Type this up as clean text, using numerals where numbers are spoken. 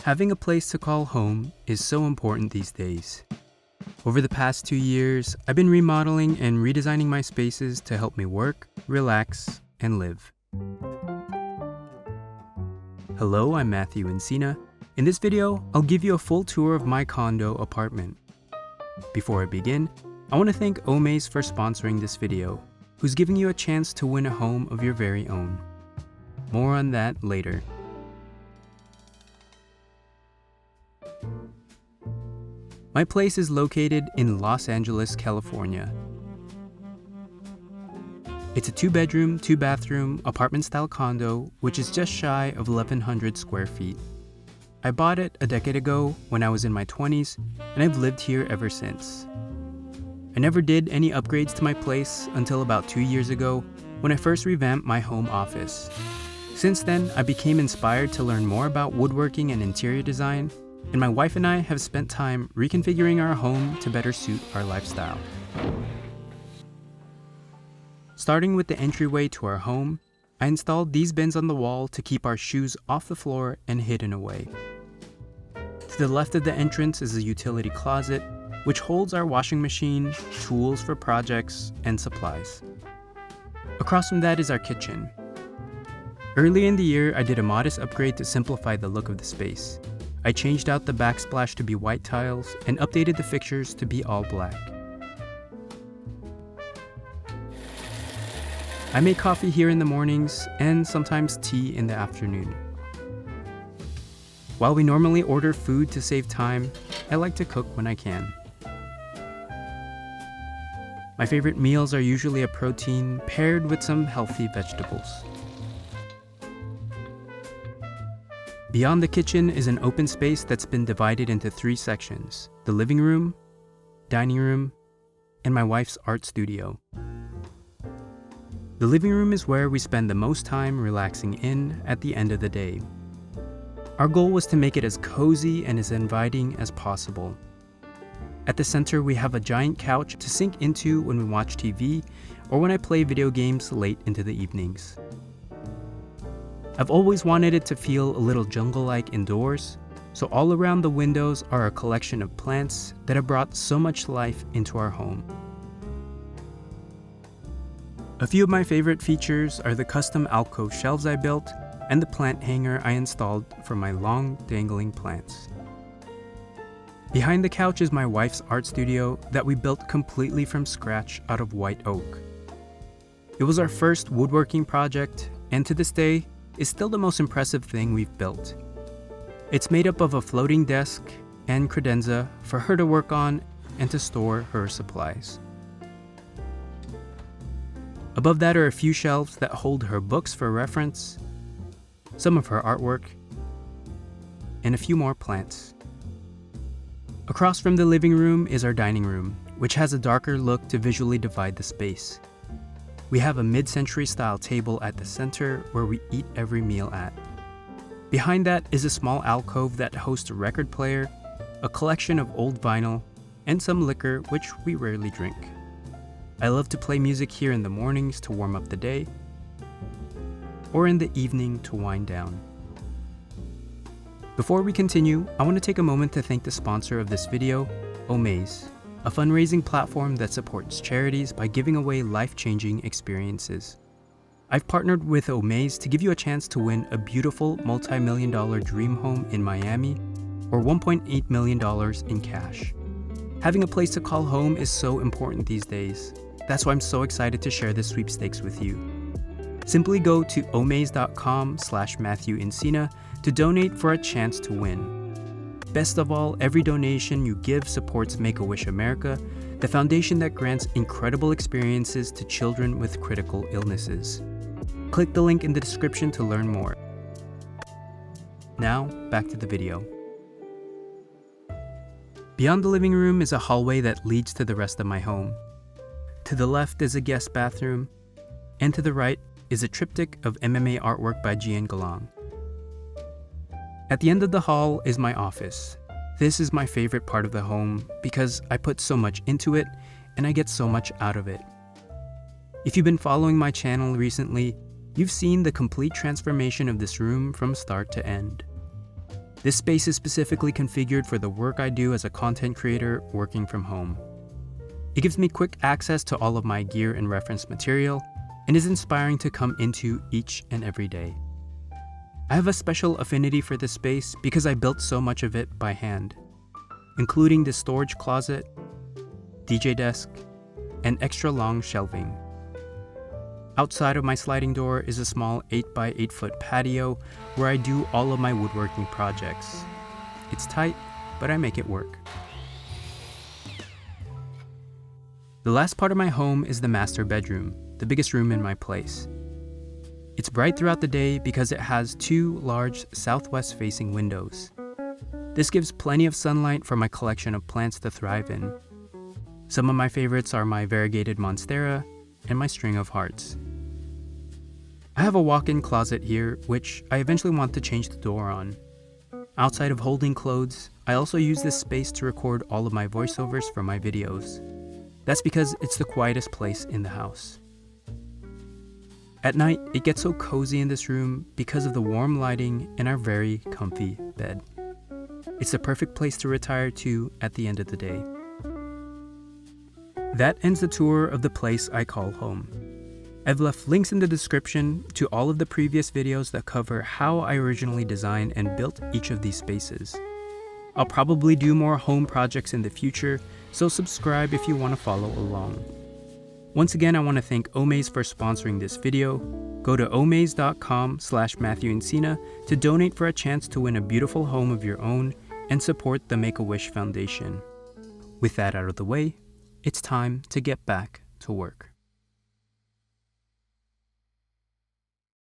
Having a place to call home is so important these days. Over the past 2 years, I've been remodeling and redesigning my spaces to help me work, relax, and live. Hello, I'm Matthew Encina. In this video, I'll give you a full tour of my condo apartment. Before I begin, I want to thank Omaze for sponsoring this video, who's giving you a chance to win a home of your very own. More on that later. My place is located in Los Angeles, California. It's a 2-bedroom, 2-bathroom, apartment-style condo, which is just shy of 1,100 square feet. I bought it a decade ago when I was in my 20s, and I've lived here ever since. I never did any upgrades to my place until about 2 years ago when I first revamped my home office. Since then, I became inspired to learn more about woodworking and interior design, and my wife and I have spent time reconfiguring our home to better suit our lifestyle. Starting with the entryway to our home, I installed these bins on the wall to keep our shoes off the floor and hidden away. To the left of the entrance is a utility closet, which holds our washing machine, tools for projects, and supplies. Across from that is our kitchen. Early in the year, I did a modest upgrade to simplify the look of the space. I changed out the backsplash to be white tiles and updated the fixtures to be all black. I make coffee here in the mornings and sometimes tea in the afternoon. While we normally order food to save time, I like to cook when I can. My favorite meals are usually a protein paired with some healthy vegetables. Beyond the kitchen is an open space that's been divided into 3 sections: the living room, dining room, and my wife's art studio. The living room is where we spend the most time relaxing in at the end of the day. Our goal was to make it as cozy and as inviting as possible. At the center, we have a giant couch to sink into when we watch TV or when I play video games late into the evenings. I've always wanted it to feel a little jungle-like indoors, so all around the windows are a collection of plants that have brought so much life into our home. A few of my favorite features are the custom alcove shelves I built and the plant hanger I installed for my long dangling plants. Behind the couch is my wife's art studio that we built completely from scratch out of white oak. It was our first woodworking project, and to this day, is still the most impressive thing we've built. It's made up of a floating desk and credenza for her to work on and to store her supplies. Above that are a few shelves that hold her books for reference, some of her artwork, and a few more plants. Across from the living room is our dining room, which has a darker look to visually divide the space. We have a mid-century style table at the center where we eat every meal at. Behind that is a small alcove that hosts a record player, a collection of old vinyl, and some liquor which we rarely drink. I love to play music here in the mornings to warm up the day, or in the evening to wind down. Before we continue, I want to take a moment to thank the sponsor of this video, Omaze, a fundraising platform that supports charities by giving away life-changing experiences. I've partnered with Omaze to give you a chance to win a beautiful multi-million-dollar dream home in Miami or $1.8 million in cash. Having a place to call home is so important these days. That's why I'm so excited to share this sweepstakes with you. Simply go to omaze.com/Matthew Encina to donate for a chance to win. Best of all, every donation you give supports Make-A-Wish America, the foundation that grants incredible experiences to children with critical illnesses. Click the link in the description to learn more. Now, back to the video. Beyond the living room is a hallway that leads to the rest of my home. To the left is a guest bathroom, and to the right is a triptych of MMA artwork by Gian Galang. At the end of the hall is my office. This is my favorite part of the home because I put so much into it and I get so much out of it. If you've been following my channel recently, you've seen the complete transformation of this room from start to end. This space is specifically configured for the work I do as a content creator working from home. It gives me quick access to all of my gear and reference material, and is inspiring to come into each and every day. I have a special affinity for this space because I built so much of it by hand, including the storage closet, DJ desk, and extra long shelving. Outside of my sliding door is a small 8x8 foot patio where I do all of my woodworking projects. It's tight, but I make it work. The last part of my home is the master bedroom, the biggest room in my place. It's bright throughout the day because it has 2 large southwest-facing windows. This gives plenty of sunlight for my collection of plants to thrive in. Some of my favorites are my variegated monstera and my string of hearts. I have a walk-in closet here, which I eventually want to change the door on. Outside of holding clothes, I also use this space to record all of my voiceovers for my videos. That's because it's the quietest place in the house. At night, it gets so cozy in this room because of the warm lighting and our very comfy bed. It's the perfect place to retire to at the end of the day. That ends the tour of the place I call home. I've left links in the description to all of the previous videos that cover how I originally designed and built each of these spaces. I'll probably do more home projects in the future, so subscribe if you want to follow along. Once again, I want to thank Omaze for sponsoring this video. Go to omaze.com/Matthew Encina to donate for a chance to win a beautiful home of your own and support the Make-A-Wish Foundation. With that out of the way, it's time to get back to work.